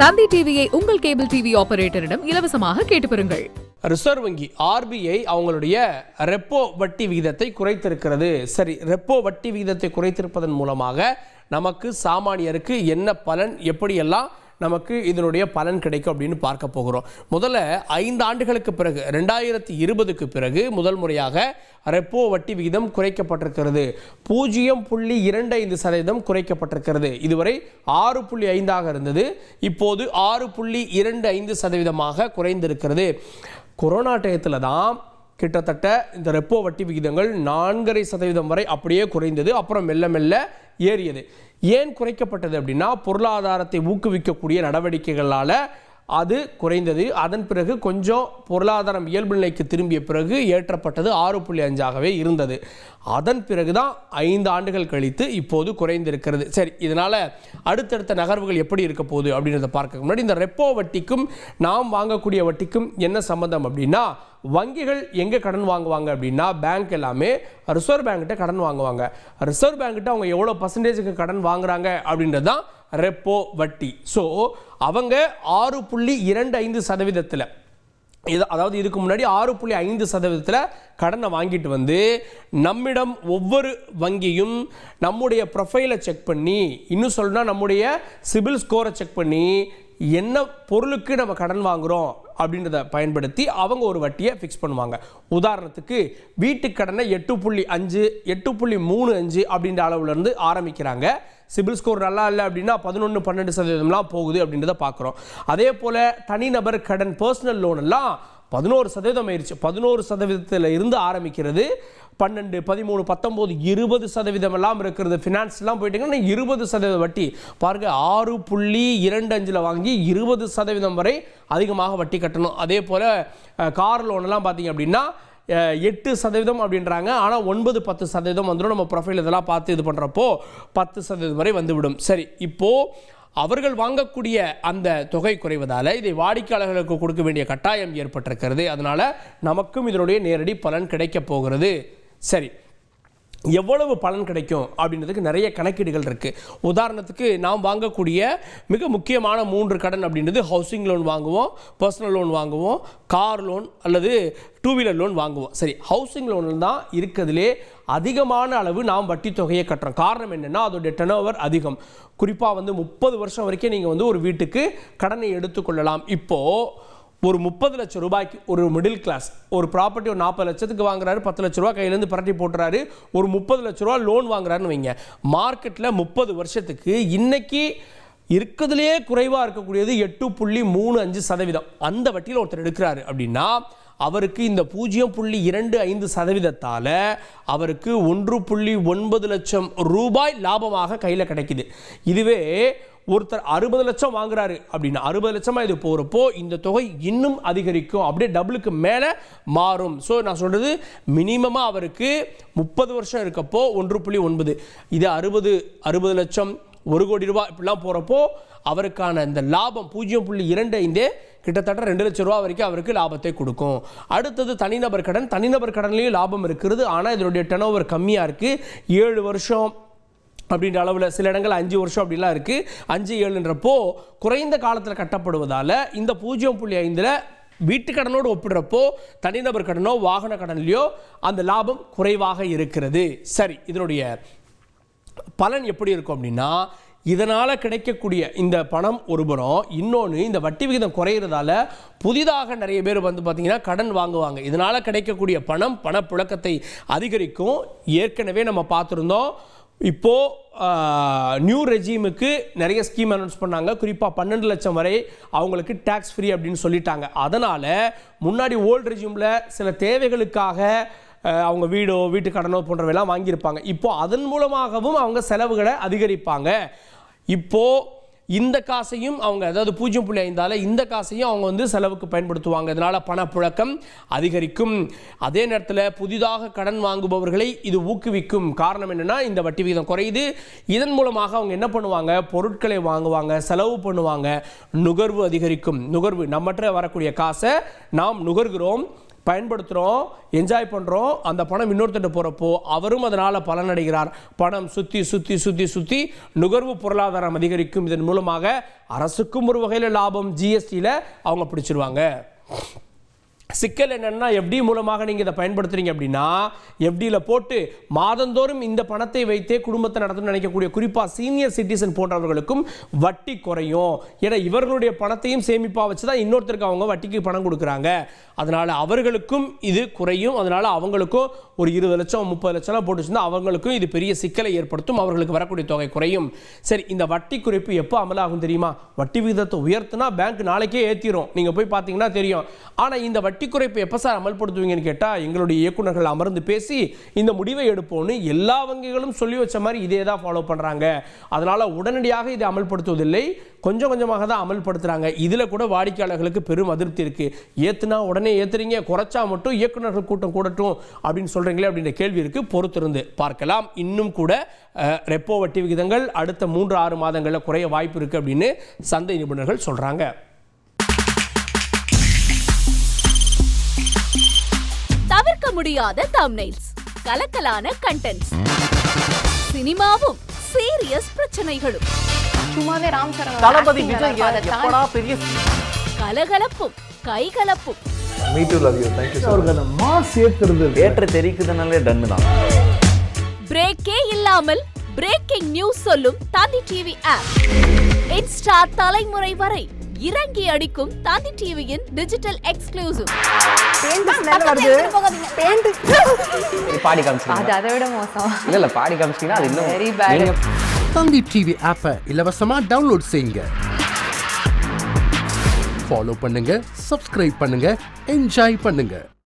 தந்தி டிவியை உங்கள் cable TV ஆபரேட்டரிடம் இலவசமாக கேட்டு பெறுங்கள். ரிசர்வ் வங்கி RBI அவங்களுடைய ரெப்போ வட்டி விகிதத்தை குறைத்திருக்கிறது. சரி, ரெப்போ வட்டி விகிதத்தை குறைத்திருப்பதன் மூலமாக நமக்கு சாமானியருக்கு என்ன பலன், எப்படியெல்லாம் நமக்கு இதனுடைய பலன் கிடைக்கும் அப்படின்னு பார்க்க போகிறோம். முதல்ல 5 ஆண்டுகளுக்கு பிறகு 2020க்கு பிறகு முதல் முறையாக ரெப்போ வட்டி விகிதம் குறைக்கப்பட்டிருக்கிறது. 0.25% குறைக்கப்பட்டிருக்கிறது. இதுவரை 6.5 இருந்தது, இப்போது 6.25% குறைந்திருக்கிறது. கொரோனா டயத்தில் தான் கிட்டத்தட்ட இந்த ரெப்போ வட்டி விகிதங்கள் 4.5% வரை அப்படியே குறைந்தது. அப்புறம் மெல்ல மெல்ல ஏறியது. ஏன் குறைக்கப்பட்டது அப்படின்னா, பொருளாதாரத்தை ஊக்குவிக்கக்கூடிய நடவடிக்கைகளால் அது குறைந்தது. அதன் பிறகு கொஞ்சம் பொருளாதாரம் இயல்பு நிலைக்கு திரும்பிய பிறகு ஏற்றப்பட்டது. 6.5ஆகவே இருந்தது. அதன் பிறகு தான் 5 ஆண்டுகள் கழித்து இப்போது குறைந்திருக்கிறது. சரி, இதனால் அடுத்தடுத்த நகர்வுகள் எப்படி இருக்க போகுது அப்படின்றத பார்க்க முன்னாடி இந்த ரெப்போ வட்டிக்கும் நாம் வாங்கக்கூடிய வட்டிக்கும் என்ன சம்பந்தம் அப்படின்னா, வங்கிகள் எங்கே கடன் வாங்குவாங்க அப்படின்னா, பேங்க் எல்லாமே ரிசர்வ் பேங்க்கிட்ட கடன் வாங்குவாங்க. ரிசர்வ் பேங்க்கிட்ட அவங்க எவ்வளோ பர்சன்டேஜுக்கு கடன் வாங்குறாங்க அப்படின்றது தான் ரெப்போ வட்டி. ஸோ அவங்க 6.25%, அதாவது இதுக்கு முன்னாடி 6.5% கடனை வாங்கிட்டு வந்து நம்மிடம் ஒவ்வொரு வங்கியும் நம்முடைய ப்ரொஃபைலை செக் பண்ணி, இன்னும் சொல்லணும்னா நம்முடைய சிபில் ஸ்கோரை செக் பண்ணி என்ன பொருளுக்கு நம்ம கடன் வாங்குகிறோம் அப்படின்றத பயன்படுத்தி அவங்க ஒரு வட்டியை ஃபிக்ஸ் பண்ணுவாங்க. உதாரணத்துக்கு வீட்டுக்கு கடனை 8.5, 8.35 அப்படின்ற அளவுலேருந்து ஆரம்பிக்கிறாங்க. சிபில் ஸ்கோர் நல்லா இல்லை அப்படின்னா 11-12% போகுது அப்படின்றத பார்க்குறோம். அதே போல் தனிநபர் கடன், பர்சனல் லோன் எல்லாம் 11% ஆயிடுச்சு. 11% இருந்து ஆரம்பிக்கிறது. 12, 13, 19, 20% எல்லாம் இருக்கிறது. ஃபினான்ஸ்லாம் போயிட்டீங்கன்னா 20% வட்டி பாருங்க. 6.25 வாங்கி 20% வரை அதிகமாக வட்டி கட்டணும். அதே போல் கார் லோனெல்லாம் பார்த்தீங்க அப்படின்னா 8% அப்படின்றாங்க. ஆனால் 9-10% வந்துடும். நம்ம ப்ரொஃபைல் இதெல்லாம் பார்த்து இது பண்ணுறப்போ 10% வரை வந்துவிடும். சரி, இப்போது அவர்கள் வாங்கக்கூடிய அந்த தொகை குறைவதால் இதை வாடிக்கையாளர்களுக்கு கொடுக்க வேண்டிய கட்டாயம் ஏற்பட்டிருக்கிறது. அதனால் நமக்கும் இதனுடைய நேரடி பலன் கிடைக்கப் போகிறது. சரி, எவ்வளவு பலன் கிடைக்கும் அப்படின்றதுக்கு நிறைய கணக்கீடுகள் இருக்குது. உதாரணத்துக்கு நாம் வாங்கக்கூடிய மிக முக்கியமான 3 கடன் அப்படின்றது ஹவுசிங் லோன் வாங்குவோம், பர்சனல் லோன் வாங்குவோம், கார் லோன் அல்லது 2 வீலர் லோன் வாங்குவோம். சரி, ஹவுசிங் லோனில் தான் இருக்கிறதுலே அதிகமான அளவு நாம் வட்டி தொகையை கட்டுறோம். காரணம் என்னென்னா அதோடைய டர்ன்ஓவர் அதிகம். குறிப்பாக 30 வருஷம் வரைக்கும் நீங்கள் ஒரு வீட்டுக்கு கடனை எடுத்துக்கொள்ளலாம். இப்போது ஒரு 30 லட்சம் ரூபாய்க்கு ஒரு மிடில் கிளாஸ் ஒரு ப்ராப்பர்ட்டி ஒரு 40 லட்சத்துக்கு வாங்குறாரு, 10 லட்ச ரூபா கையிலேருந்து பரட்டி போட்டுறாரு, ஒரு 30 லட்ச ரூபா லோன் வாங்குறாருன்னு வைங்க. மார்க்கெட்டில் 30 வருஷத்துக்கு இன்னைக்கு இருக்கிறதுலே குறைவாக இருக்கக்கூடியது 8.35%. அந்த வட்டியில் ஒருத்தர் எடுக்கிறாரு அப்படின்னா அவருக்கு இந்த 0.25%ஆல் அவருக்கு 1.9 லட்சம் ரூபாய் லாபமாக கையில் கிடைக்குது. இதுவே ஒருத்தர் 60 லட்சம் வாங்குறாரு அப்படின்னா 60 லட்சமாக இது போகிறப்போ இந்த தொகை இன்னும் அதிகரிக்கும், அப்படியே டபுளுக்கு மேலே மாறும். ஸோ நான் சொல்கிறது மினிமமாக அவருக்கு 30 வருஷம் இருக்கப்போ 1.9, இது 60 லட்சம் 1 கோடி ரூபாய் இப்படிலாம் போகிறப்போ அவருக்கான இந்த லாபம் 0.25 கிட்டத்தட்ட 2 லட்சம் ரூபா வரைக்கும் அவருக்கு லாபத்தை கொடுக்கும். அடுத்தது தனிநபர் கடன். தனிநபர் கடன்லேயும் லாபம் இருக்கிறது. ஆனால் இதனுடைய டர்ன்ஓவர் கம்மியாக இருக்குது. 7 வருஷம் அப்படின்ற அளவில், சில இடங்கள் 5 வருஷம் அப்படிலாம் இருக்குது. 5-7ன்றப்போ குறைந்த காலத்தில் கட்டப்படுவதால் இந்த 0.5 வீட்டு கடனோடு ஒப்பிடுறப்போ தனிநபர் கடனோ வாகன கடன்லையோ அந்த லாபம் குறைவாக இருக்கிறது. சரி, இதனுடைய பலன் எப்படி இருக்கும் அப்படின்னா, இதனால் கிடைக்கக்கூடிய இந்த பணம் ஒருபுறம், இன்னொன்று இந்த வட்டி விகிதம் குறையிறதால புதிதாக நிறைய பேர் பார்த்தீங்கன்னா கடன் வாங்குவாங்க. இதனால் கிடைக்கக்கூடிய பணம் பணப்புழக்கத்தை அதிகரிக்கும். ஏற்கனவே நம்ம பார்த்துருந்தோம். இப்போது நியூ ரெஜிமுக்கு நிறைய ஸ்கீம் அனௌன்ஸ் பண்ணாங்க. குறிப்பாக 12 லட்சம் வரை அவங்களுக்கு டேக்ஸ் ஃப்ரீ அப்படின்னு சொல்லிட்டாங்க. அதனால் முன்னாடி ஓல்டு ரெஜிமில் சில தேவைகளுக்காக அவங்க வீட்டு கடனோ போன்றவையெல்லாம் வாங்கியிருப்பாங்க. இப்போது அதன் மூலமாகவும் அவங்க செலவுகளை அதிகரிப்பாங்க. இப்போது இந்த காசையும் அவங்க, அதாவது 0.5ஆல் இந்த காசையும் அவங்க செலவுக்கு பயன்படுத்துவாங்க. இதனால் பணப்புழக்கம் அதிகரிக்கும். அதே நேரத்தில் புதிதாக கடன் வாங்குபவர்களை இது ஊக்குவிக்கும். காரணம் என்னென்னா இந்த வட்டி விகிதம் குறையுது. இதன் மூலமாக அவங்க என்ன பண்ணுவாங்க, பொருட்களை வாங்குவாங்க, செலவு பண்ணுவாங்க, நுகர்வு அதிகரிக்கும். நுகர்வு, நம்மகிட்ட வரக்கூடிய காசை நாம் நுகர்கிறோம். பயன்படுத்துகிறோம், என்ஜாய் பண்ணுறோம். அந்த பணம் இன்னொருத்தட்ட போகிறப்போ அவரும் அதனால் பலனடைகிறார். பணம் சுற்றி சுற்றி சுற்றி சுற்றி நுகர்வு பொருளாதாரம் அதிகரிக்கும். இதன் மூலமாக அரசுக்கும் ஒரு வகையில் லாபம். ஜிஎஸ்டியில் அவங்க பிடிச்சிருவாங்க. சிக்கல் என்னென்னா எஃப்டி மூலமாக நீங்கள் இதை பயன்படுத்துகிறீங்க அப்படின்னா எஃப்டியில் போட்டு மாதந்தோறும் இந்த பணத்தை வைத்தே குடும்பத்தை நடத்தணும்னு நினைக்கக்கூடிய குறிப்பாக சீனியர் சிட்டிசன் போன்றவர்களுக்கும் வட்டி குறையும். ஏன்னா இவர்களுடைய பணத்தையும் சேமிப்பாக வச்சு தான் இன்னொருத்தருக்கு அவங்க வட்டிக்கு பணம் கொடுக்குறாங்க. அதனால் அவர்களுக்கும் இது குறையும். அதனால் அவங்களுக்கும் ஒரு 20 லட்சம் 30 லட்சம்லாம் போட்டுச்சுன்னா அவங்களுக்கும் இது பெரிய சிக்கலை ஏற்படுத்தும். அவர்களுக்கு வரக்கூடிய தொகை குறையும். சரி, இந்த வட்டி குறைப்பு எப்போ அமலாகும் தெரியுமா? வட்டி விகிதத்தை உயர்த்தினா பேங்க் நாளைக்கே ஏற்றிடும். நீங்கள் போய் பார்த்தீங்கன்னா தெரியும். ஆனால் இந்த வட்டி குறைப்பு எப்போ சார் அமல்படுத்துவீங்கன்னு கேட்டால் எங்களுடைய இயக்குநர்கள் அமர்ந்து பேசி இந்த முடிவை எடுப்போம்னு எல்லா வங்கிகளும் சொல்லி வச்ச மாதிரி இதே தான் ஃபாலோ பண்ணுறாங்க. அதனால் உடனடியாக இதை அமல்படுத்துவதில்லை, கொஞ்சம் கொஞ்சமாக தான் அமல்படுத்துகிறாங்க. இதில் கூட வாடிக்கையாளர்களுக்கு பெரும் அதிருப்தி இருக்குது. ஏற்றுனா உடனே ஏற்றுறீங்க, குறைச்சா மட்டும் இயக்குநர்கள் கூட்டம் கூடட்டும் அப்படின்னு சொல்கிறீங்களே அப்படின்ற கேள்வி இருக்குது. பொறுத்திருந்து பார்க்கலாம். இன்னும் கூட ரெப்போ வட்டி விகிதங்கள் அடுத்த 3-6 மாதங்களில் குறைய வாய்ப்பு இருக்குது அப்படின்னு சந்தை நிபுணர்கள் சொல்கிறாங்க. தவிர்க்க முடியாத தம்ப்நெயில்ஸ், கலக்கலான கண்டென்ட்ஸ், சினிமாவும் சீரியஸ் பிரச்சனைகளும், சும்மாவே ராம் சரண் தளபதி விஜய் எப்படா பெரிய கலகலப்பும் கைகலப்பும். Me too love you. Thank you sir. அவருக்கு அந்த மாஸ் ஏத்துறது தியேட்டர் தெரிக்குதுனாலே டன் தான். பிரேக்கே இல்லாமல் பிரேக்கிங் நியூஸ் சொல்லும் தந்தி டிவி ஆப். இன்ஸ்டா தலைமுறை வரை இறங்கி அடிக்கும் தந்தி டிவியின் டிஜிட்டல் எக்ஸ்க்ளூசிவ். பாடி காமிச்சிங்க. அது அதை விட மோசம். இல்ல பாடி காமிச்சிங்கன்னா அது இன்னும் வெரி பேட். தந்தி டிவி ஆப்பை இலவசமா டவுன்லோட் செய்யுங்க. ஃபாலோ பண்ணுங்க, சப்ஸ்கிரைப் பண்ணுங்க, என்ஜாய் பண்ணுங்க.